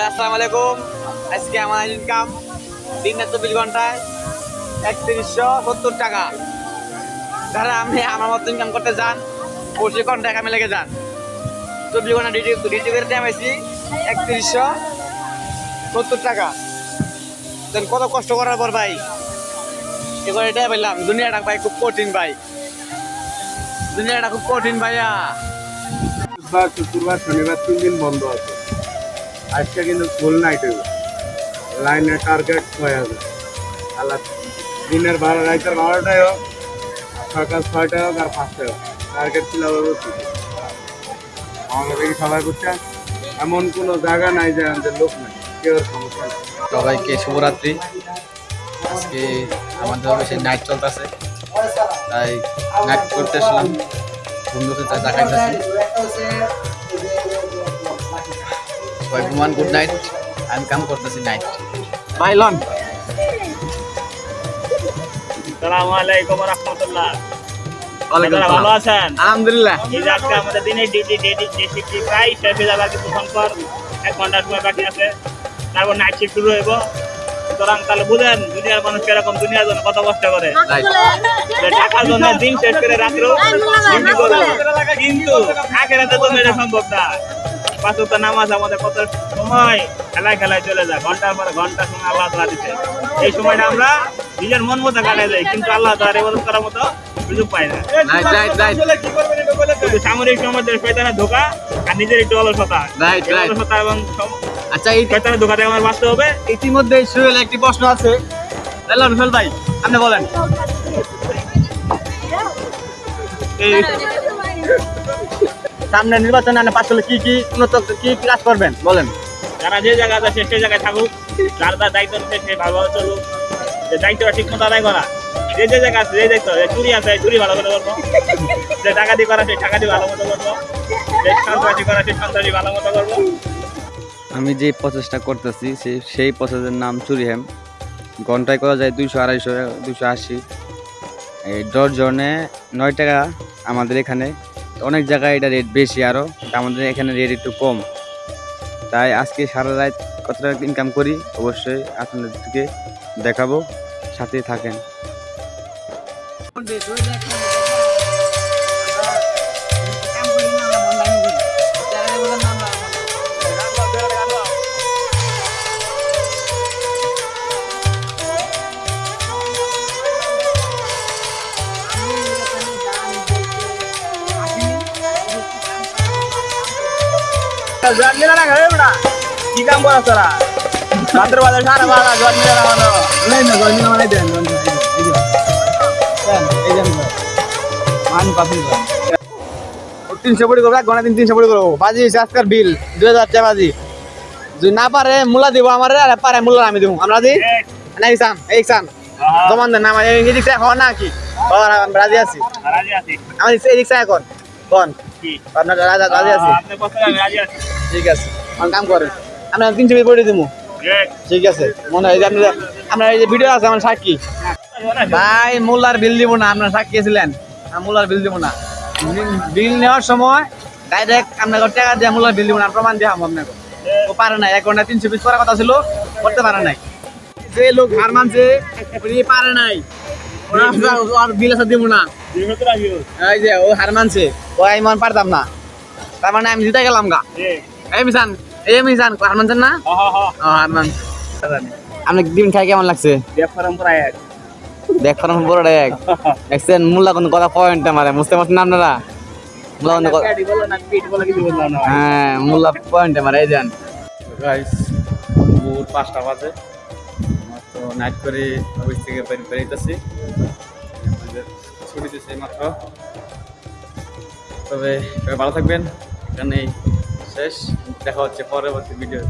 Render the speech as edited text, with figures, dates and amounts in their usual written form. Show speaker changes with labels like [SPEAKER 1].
[SPEAKER 1] আসসালামু আলাইকুম। আজকে আমার ইনকাম দিন 24 ঘন্টায় 3170 টাকা। যারা আমি আমার মতো ইনকাম করতে যান 25 ঘন্টা কামে লেগে যান। 24 ঘন্টা ডিউটি করে টাইম আইছি 3170 টাকা। দেন কত কষ্ট করার পর ভাই এবার এটাই বললাম, দুনিয়াটা ভাই খুব কঠিন ভাই, দুনিয়াটা খুব কঠিন ভাইয়া।
[SPEAKER 2] শুক্রবার শনিবার 3 দিন বন্ধ আছে। আজকে কিন্তু ফুল নাইট হইব। লাইনের টার্গেট 6000। আল্লাহ দিনের 12 রাতের 12টায় হোক, সকাল 6টায় হোক আর 5টায় হোক, টার্গেট ছিল আমাদের দেখি সবাই বুঝছে। এমন কোনো জায়গা নাই যে আমাদের লোক নাই, কেউ সমস্যা নেই।
[SPEAKER 1] সবাইকে শুভরাত্রি। আজকে আমাদের অফিসে নাইট চলতেছে, তাই নাইট করতে আসলাম। বন্ধুদের চা খাইতেছি। সবাই ঘুমান, গুড নাইট। আমি কাম করতেছি নাইট। By loan.
[SPEAKER 3] আসসালামু আলাইকুম ওয়া রাহমাতুল্লাহ।
[SPEAKER 1] ওয়ালাইকুম
[SPEAKER 3] আপনারা ভালো আছেন?
[SPEAKER 1] আলহামদুলিল্লাহ।
[SPEAKER 3] এই যে আজকে আমাদের দিনের ডিউটি শিফট প্রায় শেষ হয়ে যাবে, আর কিছুক্ষণ পর 1 ঘন্টার সময় বাকি আছে, তারপর নাইট শিফট শুরু হইব। সুতরাং তাহলে বুঝেন দুনিয়ার মানুষ কিরকম, দুনিয়ার জন্য কত কষ্ট করে। যে টাকার জন্য দিন শেষ করে রাত্রেও ডিউটি করবে, কিন্তু আখিরাতের জন্য এটা সম্ভব না। 5 ওয়াক্ত নামাজ আমাদের কত সময় খেলায় চলে যায়, ঘন্টার পর ঘন্টা সময় আল্লাহ তাআলা দিতে। এই সময়টা আমরা নিজের মন মতো কাটাই যাই, কিন্তু আল্লাহ তাআলার ইবাদত করার মতো সুযোগ পাই না। শুধু সামরিক সমাজের শয়তানের ধোঁকা আর নিজের একটু অলসতা, অলসতা এবং
[SPEAKER 1] আচ্ছা, এই
[SPEAKER 3] শয়তানের ধোঁকা থেকে আমার বাঁচতে হবে।
[SPEAKER 1] ইতিমধ্যে শুরুর একটি প্রশ্ন আছে, রুফেল ভাই আপনি বলেন। এই সামনে নির্বাচনে আপনি পাশ করলে কি উন্নত কি কাজ করবেন বলেন।
[SPEAKER 3] যারা যে জায়গায় আছে সেই জায়গায় থাকুক, যার যার দায়িত্ব নিচ্ছে সে ভালোভাবে চলুক। যে দায়িত্বটা ঠিক মতো আদায় করা, যে জায়গায় আছে যে দায়িত্ব, চুরি আছে চুরি ভালো মতো করবো, যে ডাকাতি করা সেই ডাকাতি ভালো মতো করবো, যে সন্ত্রাসী করা সেই সন্ত্রাসী ভালো মতো করবো।
[SPEAKER 4] আমি যে প্রসেসটা করতেছি সেই প্রসেসের নাম চুরিহ্যাম। ঘন্টায় করা যায় 200, 250, 280। এই ডজনে 9 টাকা। আমাদের এখানে অনেক জায়গায় এটা রেট বেশি, আরও আমাদের এখানে রেট একটু কম। তাই আজকে সারা রাত কত টাকা ইনকাম করি অবশ্যই আপনাদেরকে দেখাবো, সাথে থাকেন।
[SPEAKER 3] কি কাম করা তোরা? রাত্রে বাজার সারা বাজা জল মিলে লাগানো।
[SPEAKER 1] তিনশো পড়ি করবো, 1 ঘন্টা 300 পড়ি করবো। বাজি আজকের বিল 2000 টাকা বাজি। যদি না পারে মূলা দিব আমার, আর পারে মূলা আমি দিব। আমরা দিই না, এই সান জমান দেন আমার এই রিক্সা হওয়া না কি রাজি আছি। আমার এই রিক্সা এখন কোন আপনার রাজি আছি। ঠিক আছে, আমার কাম করেন, আমরা 300 পড়ে দিব। ঠিক আছে, মনে হয় আপনার আপনার এই যে ভিডিও আছে আমার সাক্ষী। ভাই মোল্লার বিল দিব না, আপনার সাক্ষী ছিলেন। মোল্লার বিল দিব না, বিল নেওয়ার সময় ডাইরেক্ট আপনাকে টাকা দিয়ে মোল্লার বিল দিব না, প্রমাণ দিয়ে আপনাকে। ও পারে নাই, 1 ঘন্টা 300 পিস করার কথা ছিল, করতে পারে নাই। যে লোক হার মানছে উনি পারে নাই, আর বিল আছে দিব না। এই যে ও হার মানছে, ও আমি মন পারতাম না, তার মানে আমি জিতে গেলাম গা। এই মিশান হার মানছেন না? হার মান। আপনি ডিম খাই কেমন লাগছে? দেখ ফরম বড় এক দেখছেন। মূল্যা কোন কথা পয়েন্ট মারে বুঝতে পারছেন আপনারা? হ্যাঁ, মূল্যা পয়েন্ট মারে। এই যান
[SPEAKER 4] গাইস, ভোর 5টা বাজে, তো নাইট করে অফিস থেকে বেরিয়েছি। ছুটি দিয়েছে মাত্র। তবে ভালো থাকবেন, এখানেই শেষ। দেখা হচ্ছে পরবর্তী ভিডিও।